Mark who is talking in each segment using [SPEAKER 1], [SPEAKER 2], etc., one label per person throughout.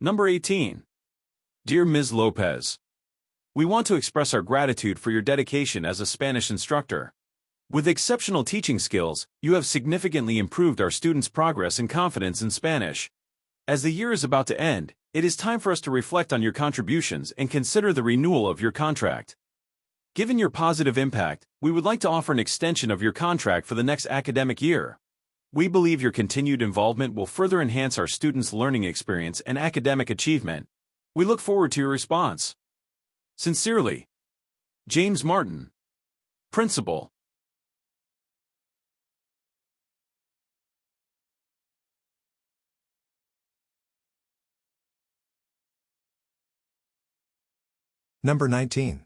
[SPEAKER 1] Number 18. Dear Ms. Lopez, we want to express our gratitude for your dedication as a Spanish instructor. With exceptional teaching skills, you have significantly improved our students' progress and confidence in Spanish. As the year is about to end, it is time for us to reflect on your contributions and consider the renewal of your contract. Given your positive impact, we would like to offer an extension of your contract for the next academic year. We believe your continued involvement will further enhance our students' learning experience and academic achievement. We look forward to your response. Sincerely, James Martin, Principal.
[SPEAKER 2] Number 19.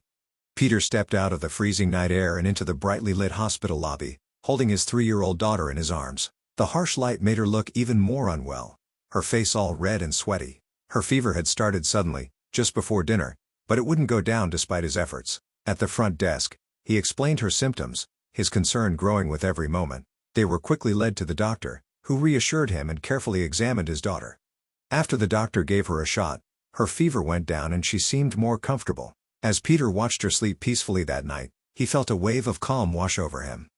[SPEAKER 2] Peter stepped out of the freezing night air and into the brightly lit hospital lobby, holding his 3-year-old daughter in his arms. The harsh light made her look even more unwell, her face all red and sweaty. Her fever had started suddenly, just before dinner, but it wouldn't go down despite his efforts. At the front desk, he explained her symptoms, his concern growing with every moment. They were quickly led to the doctor, who reassured him and carefully examined his daughter. After the doctor gave her a shot, her fever went down and she seemed more comfortable. As Peter watched her sleep peacefully that night, he felt a wave of calm wash over him.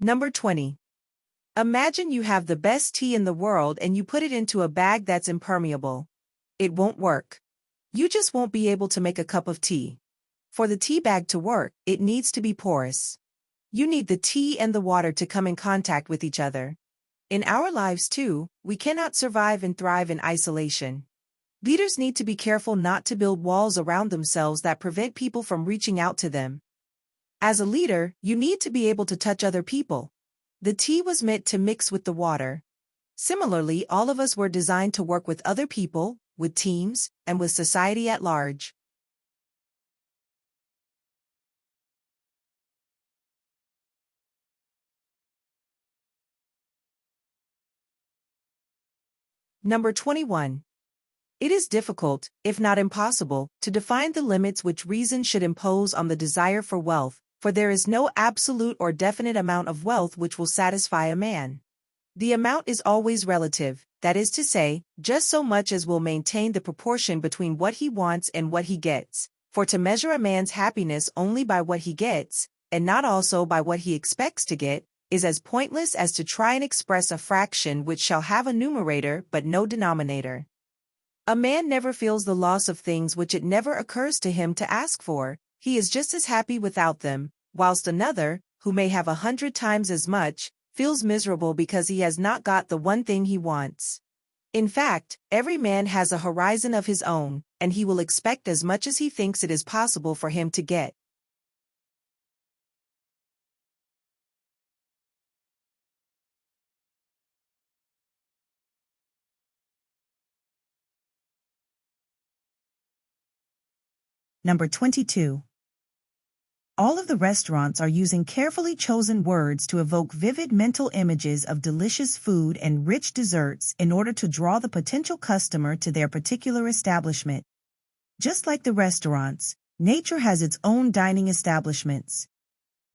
[SPEAKER 3] Number 20. Imagine you have the best tea in the world and you put it into a bag that's impermeable. It won't work. You just won't be able to make a cup of tea. For the tea bag to work, it needs to be porous. You need the tea and the water to come in contact with each other. In our lives too, we cannot survive and thrive in isolation. Leaders need to be careful not to build walls around themselves that prevent people from reaching out to them. As a leader, you need to be able to touch other people. The tea was meant to mix with the water. Similarly, all of us were designed to work with other people, with teams, and with society at large. Number 21. It is difficult, if not impossible, to define the limits which reason should impose on the desire for wealth, for there is no absolute or definite amount of wealth which will satisfy a man. The amount is always relative, that is to say, just so much as will maintain the proportion between what he wants and what he gets, for to measure a man's happiness only by what he gets, and not also by what he expects to get, is as pointless as to try and express a fraction which shall have a numerator but no denominator. A man never feels the loss of things which it never occurs to him to ask for. He is just as happy without them, whilst another, who may have 100 times as much, feels miserable because he has not got the one thing he wants. In fact, every man has a horizon of his own, and he will expect as much as he thinks it is possible for him to get.
[SPEAKER 4] Number 22. All of the restaurants are using carefully chosen words to evoke vivid mental images of delicious food and rich desserts in order to draw the potential customer to their particular establishment. Just like the restaurants, nature has its own dining establishments.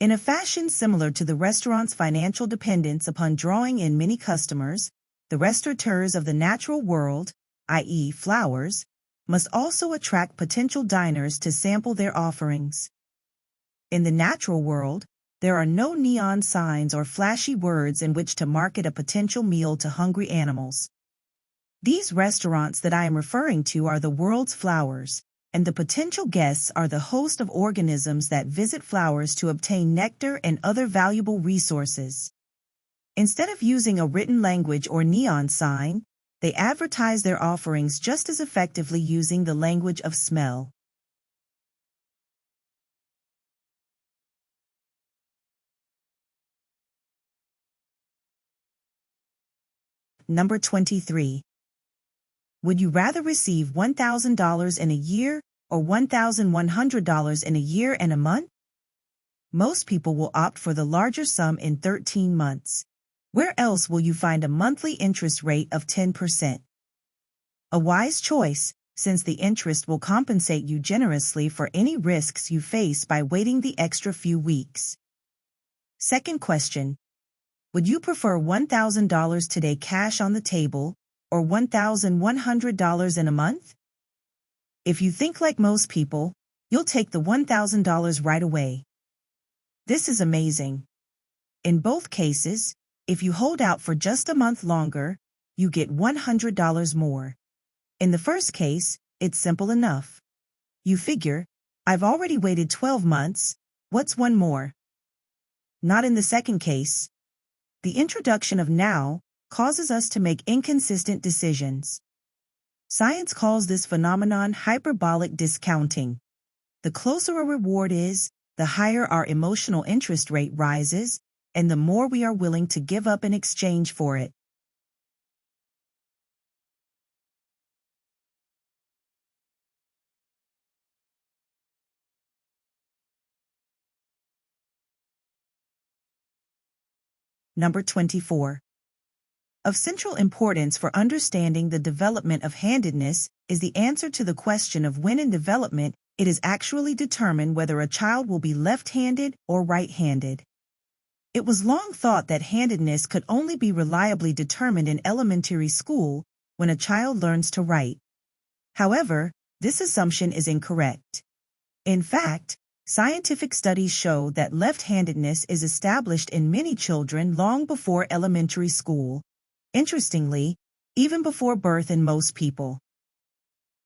[SPEAKER 4] In a fashion similar to the restaurant's financial dependence upon drawing in many customers, the restaurateurs of the natural world, i.e., flowers, must also attract potential diners to sample their offerings. In the natural world, there are no neon signs or flashy words in which to market a potential meal to hungry animals. These restaurants that I am referring to are the world's flowers, and the potential guests are the host of organisms that visit flowers to obtain nectar and other valuable resources. Instead of using a written language or neon sign, they advertise their offerings just as effectively using the language of smell. Number 23. Would you rather receive $1,000 in a year or $1,100 in a year and a month? Most people will opt for the larger sum in 13 months. Where else will you find a monthly interest rate of 10%? A wise choice, since the interest will compensate you generously for any risks you face by waiting the extra few weeks. Second question. Would you prefer $1,000 today cash on the table, or $1,100 in a month? If you think like most people, you'll take the $1,000 right away. This is amazing. In both cases, if you hold out for just a month longer, you get $100 more. In the first case, it's simple enough. You figure, I've already waited 12 months, what's one more? Not in the second case. The introduction of now causes us to make inconsistent decisions. Science calls this phenomenon hyperbolic discounting. The closer a reward is, the higher our emotional interest rate rises, and the more we are willing to give up in exchange for it. Number 24. Of central importance for understanding the development of handedness is the answer to the question of when in development it is actually determined whether a child will be left-handed or right-handed. It was long thought that handedness could only be reliably determined in elementary school when a child learns to write. However, this assumption is incorrect. In fact, scientific studies show that left-handedness is established in many children long before elementary school. Interestingly, even before birth in most people.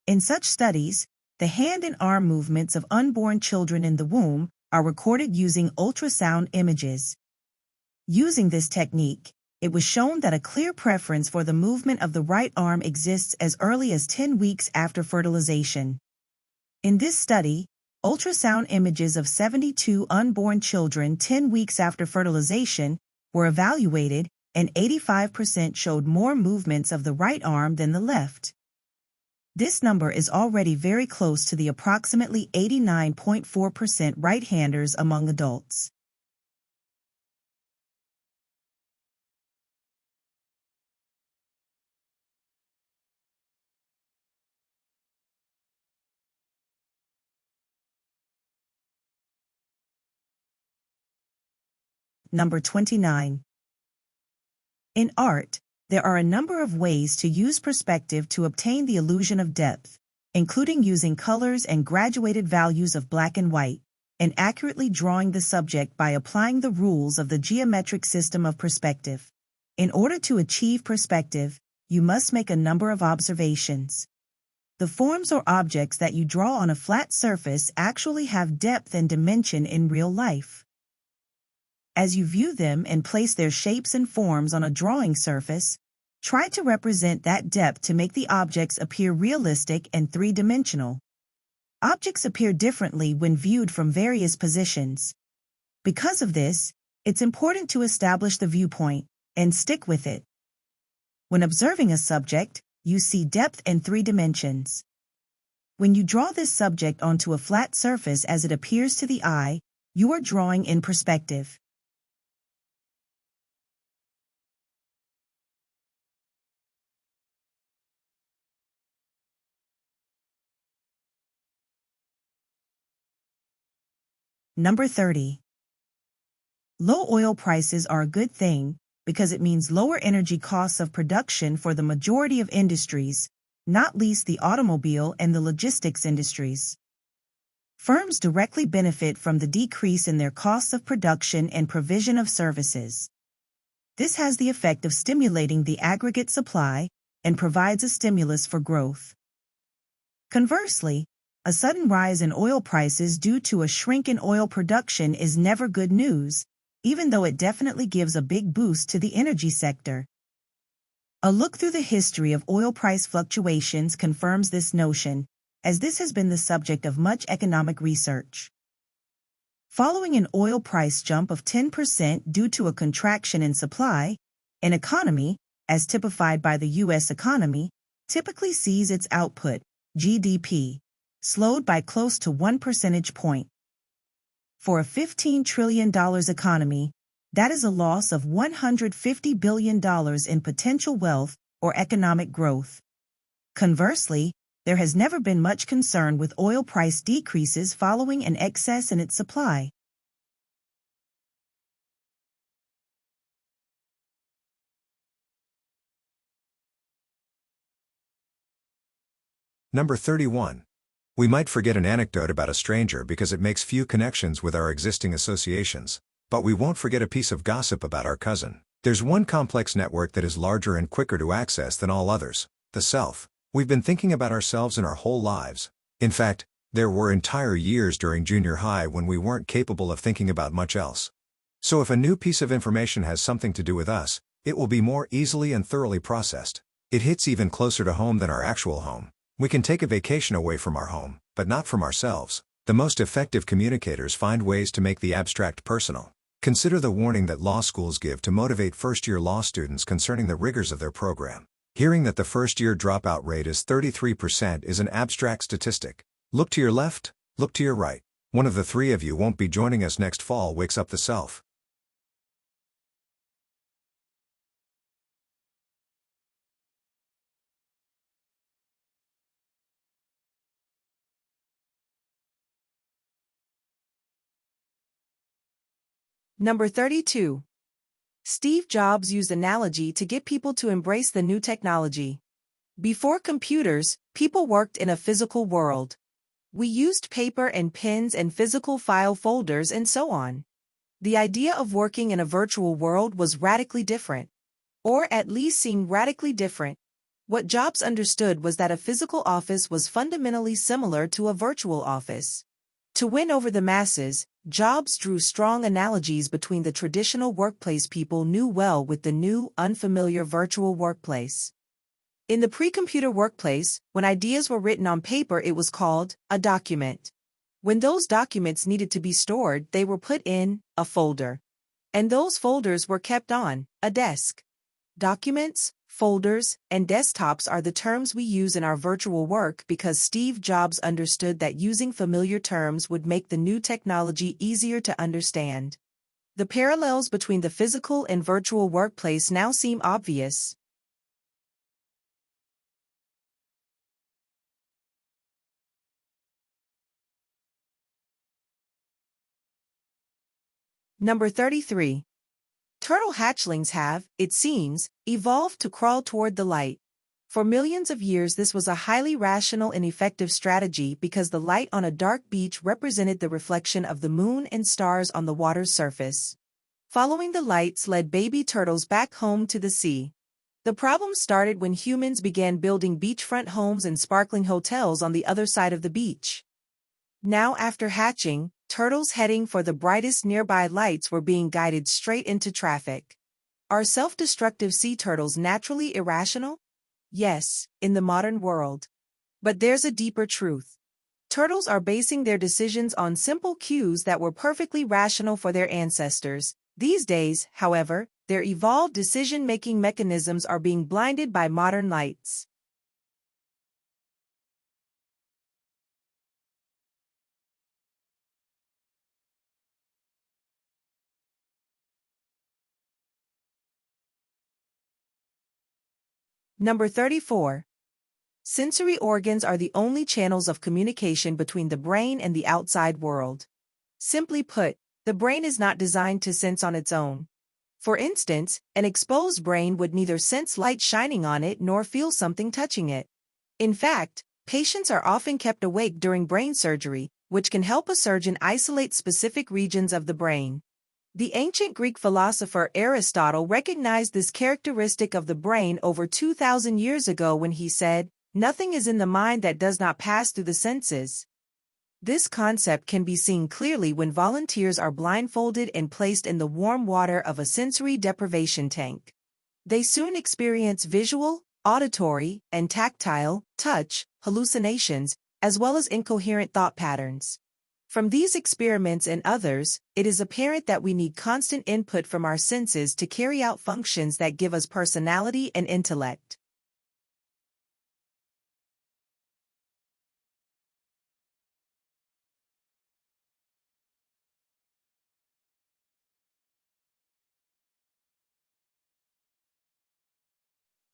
[SPEAKER 4] In such studies, the hand and arm movements of unborn children in the womb are recorded using ultrasound images. Using this technique, it was shown that a clear preference for the movement of the right arm exists as early as 10 weeks after fertilization. In this study, ultrasound images of 72 unborn children 10 weeks after fertilization were evaluated, and 85% showed more movements of the right arm than the left. This number is already very close to the approximately 89.4% right-handers among adults. Number 29. In art, there are a number of ways to use perspective to obtain the illusion of depth, including using colors and graduated values of black and white, and accurately drawing the subject by applying the rules of the geometric system of perspective. In order to achieve perspective, you must make a number of observations. The forms or objects that you draw on a flat surface actually have depth and dimension in real life. As you view them and place their shapes and forms on a drawing surface, try to represent that depth to make the objects appear realistic and three-dimensional. Objects appear differently when viewed from various positions. Because of this, it's important to establish the viewpoint and stick with it. When observing a subject, you see depth and three dimensions. When you draw this subject onto a flat surface as it appears to the eye, you are drawing in perspective. Number 30. Low oil prices are a good thing because it means lower energy costs of production for the majority of industries, not least the automobile and the logistics industries. Firms directly benefit from the decrease in their costs of production and provision of services. This has the effect of stimulating the aggregate supply and provides a stimulus for growth. Conversely, a sudden rise in oil prices due to a shrink in oil production is never good news, even though it definitely gives a big boost to the energy sector. A look through the history of oil price fluctuations confirms this notion, as this has been the subject of much economic research. Following an oil price jump of 10% due to a contraction in supply, an economy, as typified by the U.S. economy, typically sees its output, GDP, slowed by close to 1 percentage point. For a $15 trillion economy, that is a loss of $150 billion in potential wealth or economic growth. Conversely, there has never been much concern with oil price decreases following an excess in its supply.
[SPEAKER 2] Number 31. We might forget an anecdote about a stranger because it makes few connections with our existing associations, but we won't forget a piece of gossip about our cousin. There's one complex network that is larger and quicker to access than all others: the self. We've been thinking about ourselves in our whole lives. In fact, there were entire years during junior high when we weren't capable of thinking about much else. So if a new piece of information has something to do with us, it will be more easily and thoroughly processed. It hits even closer to home than our actual home. We can take a vacation away from our home, but not from ourselves. The most effective communicators find ways to make the abstract personal. Consider the warning that law schools give to motivate first-year law students concerning the rigors of their program. Hearing that the first-year dropout rate is 33% is an abstract statistic. Look to your left, look to your right. One of the three of you won't be joining us next fall wakes up the self.
[SPEAKER 3] Number 32. Steve Jobs used analogy to get people to embrace the new technology. Before computers, people worked in a physical world. We used paper and pens and physical file folders and so on. The idea of working in a virtual world was radically different. Or at least seemed radically different. What Jobs understood was that a physical office was fundamentally similar to a virtual office. To win over the masses, Jobs drew strong analogies between the traditional workplace people knew well with the new, unfamiliar virtual workplace. In the pre-computer workplace, when ideas were written on paper, it was called a document. When those documents needed to be stored, they were put in a folder. And those folders were kept on a desk. Documents, folders, and desktops are the terms we use in our virtual work because Steve Jobs understood that using familiar terms would make the new technology easier to understand. The parallels between the physical and virtual workplace now seem obvious. Number 33. Turtle hatchlings have, it seems, evolved to crawl toward the light. For millions of years this was a highly rational and effective strategy because the light on a dark beach represented the reflection of the moon and stars on the water's surface. Following the lights led baby turtles back home to the sea. The problem started when humans began building beachfront homes and sparkling hotels on the other side of the beach. Now after hatching, turtles heading for the brightest nearby lights were being guided straight into traffic. Are self-destructive sea turtles naturally irrational? Yes, in the modern world. But there's a deeper truth. Turtles are basing their decisions on simple cues that were perfectly rational for their ancestors. These days, however, their evolved decision-making mechanisms are being blinded by modern lights. Number 34. Sensory organs are the only channels of communication between the brain and the outside world. Simply put, the brain is not designed to sense on its own. For instance, an exposed brain would neither sense light shining on it nor feel something touching it. In fact, patients are often kept awake during brain surgery, which can help a surgeon isolate specific regions of the brain. The ancient Greek philosopher Aristotle recognized this characteristic of the brain over 2,000 years ago when he said, "Nothing is in the mind that does not pass through the senses." This concept can be seen clearly when volunteers are blindfolded and placed in the warm water of a sensory deprivation tank. They soon experience visual, auditory, and tactile, touch, hallucinations, as well as incoherent thought patterns. From these experiments and others, it is apparent that we need constant input from our senses to carry out functions that give us personality and intellect.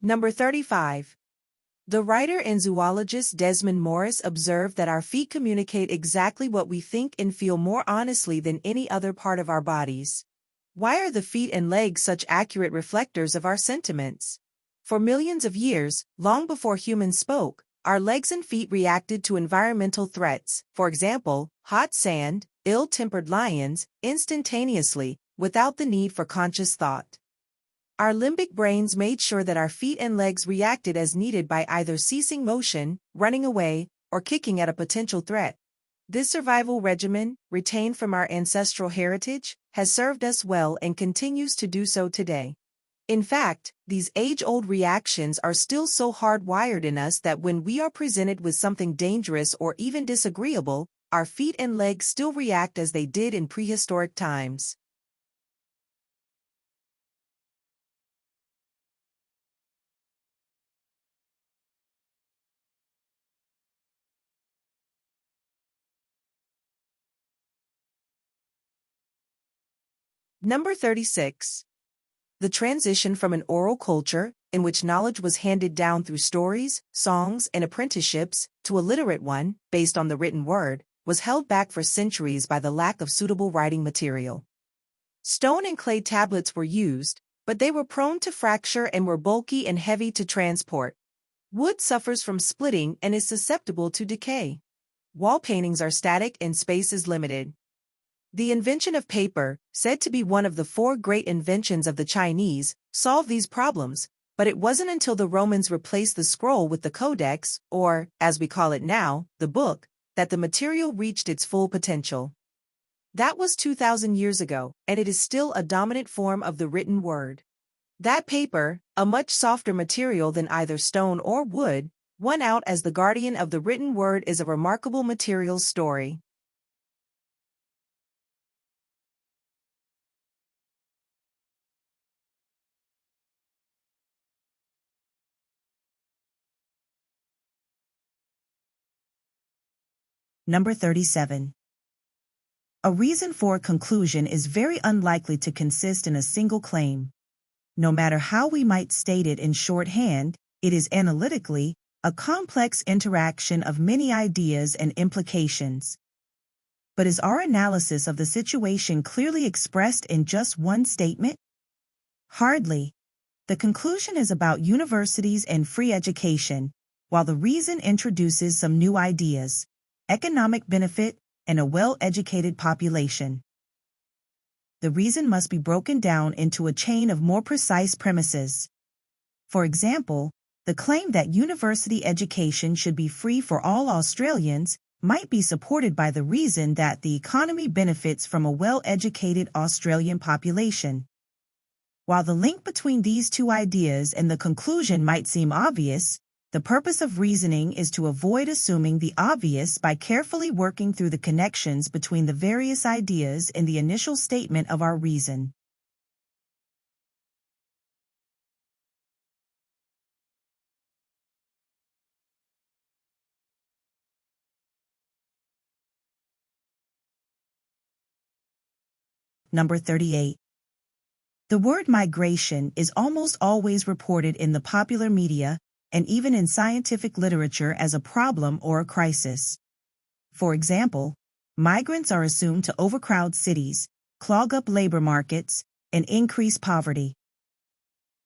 [SPEAKER 3] Number 35. The writer and zoologist Desmond Morris observed that our feet communicate exactly what we think and feel more honestly than any other part of our bodies. Why are the feet and legs such accurate reflectors of our sentiments? For millions of years, long before humans spoke, our legs and feet reacted to environmental threats, for example, hot sand, ill-tempered lions, instantaneously, without the need for conscious thought. Our limbic brains made sure that our feet and legs reacted as needed by either ceasing motion, running away, or kicking at a potential threat. This survival regimen, retained from our ancestral heritage, has served us well and continues to do so today. In fact, these age-old reactions are still so hardwired in us that when we are presented with something dangerous or even disagreeable, our feet and legs still react as they did in prehistoric times. Number 36. The transition from an oral culture, in which knowledge was handed down through stories, songs, and apprenticeships, to a literate one, based on the written word, was held back for centuries by the lack of suitable writing material. Stone and clay tablets were used, but they were prone to fracture and were bulky and heavy to transport. Wood suffers from splitting and is susceptible to decay. Wall paintings are static and space is limited. The invention of paper, said to be one of the 4 great inventions of the Chinese, solved these problems, but it wasn't until the Romans replaced the scroll with the codex, or, as we call it now, the book, that the material reached its full potential. That was 2,000 years ago, and it is still a dominant form of the written word. That paper, a much softer material than either stone or wood, won out as the guardian of the written word is a remarkable materials story.
[SPEAKER 4] Number 37. A reason for a conclusion is very unlikely to consist in a single claim. No matter how we might state it in shorthand, it is analytically a complex interaction of many ideas and implications. But is our analysis of the situation clearly expressed in just one statement? Hardly. The conclusion is about universities and free education, while the reason introduces some new ideas, economic benefit, and a well-educated population. The reason must be broken down into a chain of more precise premises. For example, the claim that university education should be free for all Australians might be supported by the reason that the economy benefits from a well-educated Australian population. While the link between these two ideas and the conclusion might seem obvious, the purpose of reasoning is to avoid assuming the obvious by carefully working through the connections between the various ideas in the initial statement of our reason. Number 38. The word migration is almost always reported in the popular media and even in scientific literature as a problem or a crisis. For example, migrants are assumed to overcrowd cities, clog up labor markets, and increase poverty.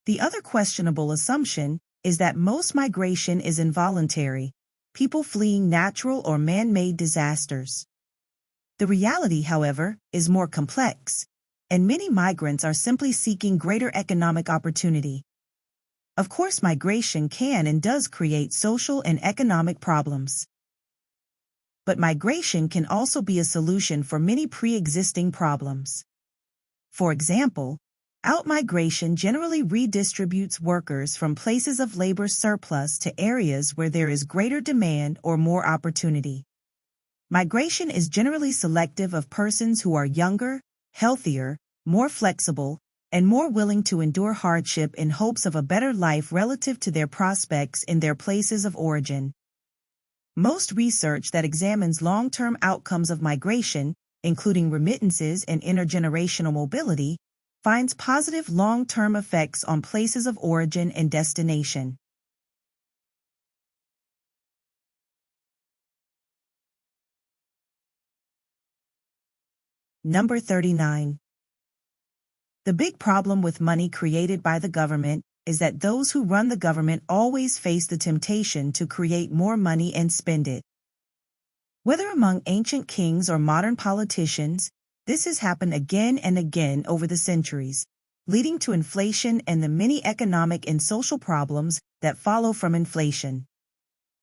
[SPEAKER 4] The other questionable assumption is that most migration is involuntary, people fleeing natural or man-made disasters. The reality, however, is more complex, and many migrants are simply seeking greater economic opportunity. Of course, migration can and does create social and economic problems. But migration can also be a solution for many pre-existing problems. For example, outmigration generally redistributes workers from places of labor surplus to areas where there is greater demand or more opportunity. Migration is generally selective of persons who are younger, healthier, more flexible, and more willing to endure hardship in hopes of a better life relative to their prospects in their places of origin. Most research that examines long-term outcomes of migration, including remittances and intergenerational mobility, finds positive long-term effects on places of origin and destination. Number 39. The big problem with money created by the government is that those who run the government always face the temptation to create more money and spend it. Whether among ancient kings or modern politicians, this has happened again and again over the centuries, leading to inflation and the many economic and social problems that follow from inflation.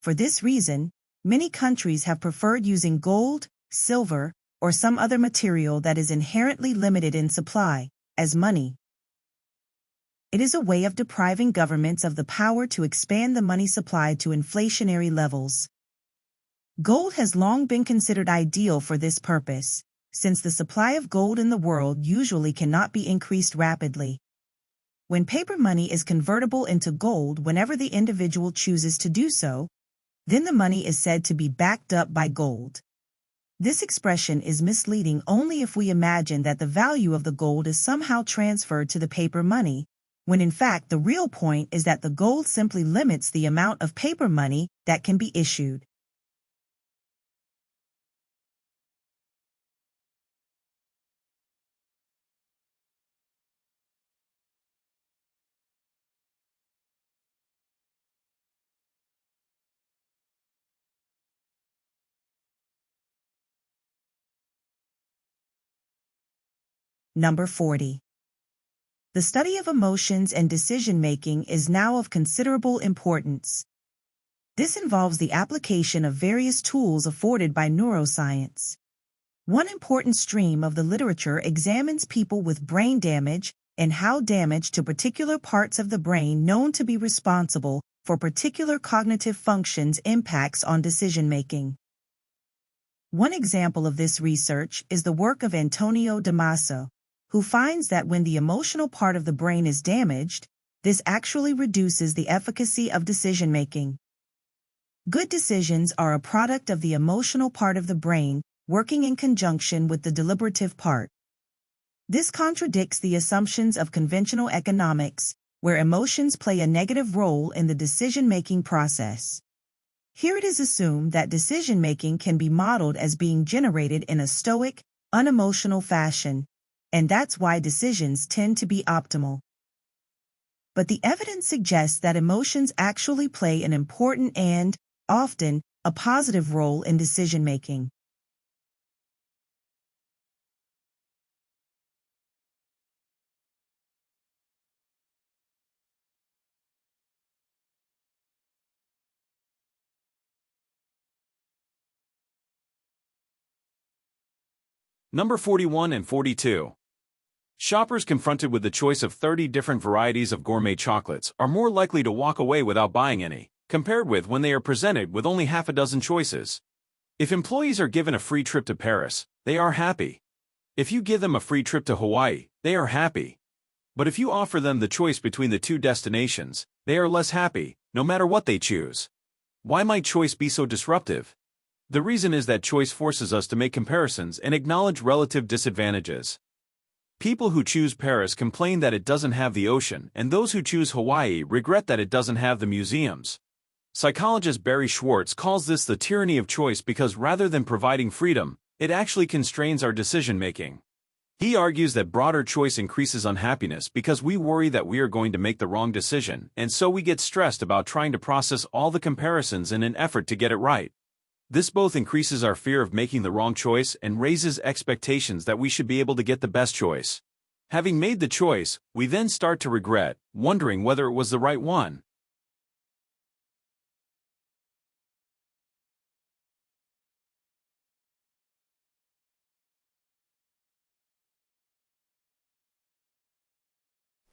[SPEAKER 4] For this reason, many countries have preferred using gold, silver, or some other material that is inherently limited in supply, as money. It is a way of depriving governments of the power to expand the money supply to inflationary levels. Gold has long been considered ideal for this purpose, since the supply of gold in the world usually cannot be increased rapidly. When paper money is convertible into gold whenever the individual chooses to do so, then the money is said to be backed up by gold. This expression is misleading only if we imagine that the value of the gold is somehow transferred to the paper money, when in fact the real point is that the gold simply limits the amount of paper money that can be issued. Number 40. The study of emotions and decision-making is now of considerable importance. This involves the application of various tools afforded by neuroscience. One important stream of the literature examines people with brain damage and how damage to particular parts of the brain known to be responsible for particular cognitive functions impacts on decision-making. One example of this research is the work of Antonio Damaso, who finds that when the emotional part of the brain is damaged, this actually reduces the efficacy of decision-making. Good decisions are a product of the emotional part of the brain working in conjunction with the deliberative part. This contradicts the assumptions of conventional economics, where emotions play a negative role in the decision-making process. Here it is assumed that decision-making can be modeled as being generated in a stoic, unemotional fashion, and that's why decisions tend to be optimal. But the evidence suggests that emotions actually play an important and, often, a positive role in decision-making.
[SPEAKER 1] Number 41 and 42. Shoppers confronted with the choice of 30 different varieties of gourmet chocolates are more likely to walk away without buying any, compared with when they are presented with only half a dozen choices. If employees are given a free trip to Paris, they are happy. If you give them a free trip to Hawaii, they are happy. But if you offer them the choice between the two destinations, they are less happy, no matter what they choose. Why might choice be so disruptive? The reason is that choice forces us to make comparisons and acknowledge relative disadvantages. People who choose Paris complain that it doesn't have the ocean, and those who choose Hawaii regret that it doesn't have the museums. Psychologist Barry Schwartz calls this the tyranny of choice because rather than providing freedom, it actually constrains our decision-making. He argues that broader choice increases unhappiness because we worry that we are going to make the wrong decision, and so we get stressed about trying to process all the comparisons in an effort to get it right. This both increases our fear of making the wrong choice and raises expectations that we should be able to get the best choice. Having made the choice, we then start to regret, wondering whether it was the right one.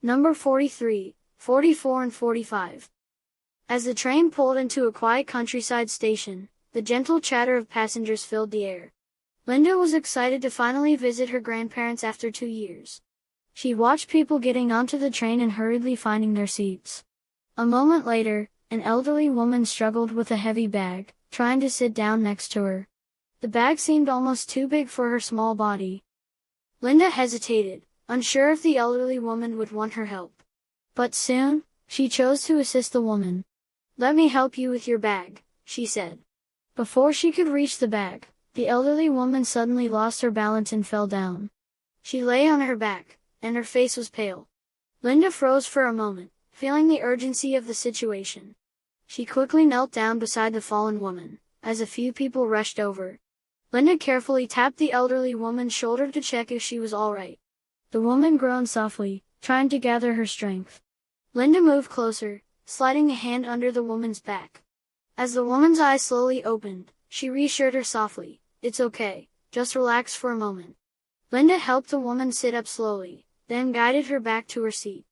[SPEAKER 5] Number 43, 44 and 45. As the train pulled into a quiet countryside station, the gentle chatter of passengers filled the air. Linda was excited to finally visit her grandparents after 2 years. She watched people getting onto the train and hurriedly finding their seats. A moment later, an elderly woman struggled with a heavy bag, trying to sit down next to her. The bag seemed almost too big for her small body. Linda hesitated, unsure if the elderly woman would want her help. But soon, she chose to assist the woman. "Let me help you with your bag," she said. Before she could reach the bag, The elderly woman suddenly lost her balance and fell down. She lay on her back, and her face was pale. Linda froze for a moment, feeling the urgency of the situation. She quickly knelt down beside the fallen woman, as a few people rushed over. Linda carefully tapped the elderly woman's shoulder to check if she was all right. The woman groaned softly, trying to gather her strength. Linda moved closer, sliding a hand under the woman's back. As the woman's eyes slowly opened, she reassured her softly, "It's okay, just relax for a moment." Linda helped the woman sit up slowly, then guided her back to her seat.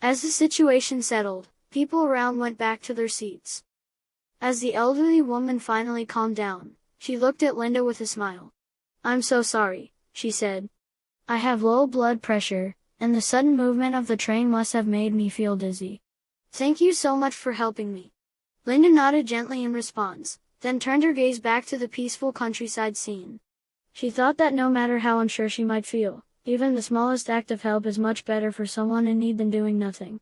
[SPEAKER 5] As the situation settled, people around went back to their seats. As the elderly woman finally calmed down, she looked at Linda with a smile. "I'm so sorry," she said. "I have low blood pressure, and the sudden movement of the train must have made me feel dizzy. Thank you so much for helping me." Linda nodded gently in response, then turned her gaze back to the peaceful countryside scene. She thought that no matter how unsure she might feel, even the smallest act of help is much better for someone in need than doing nothing.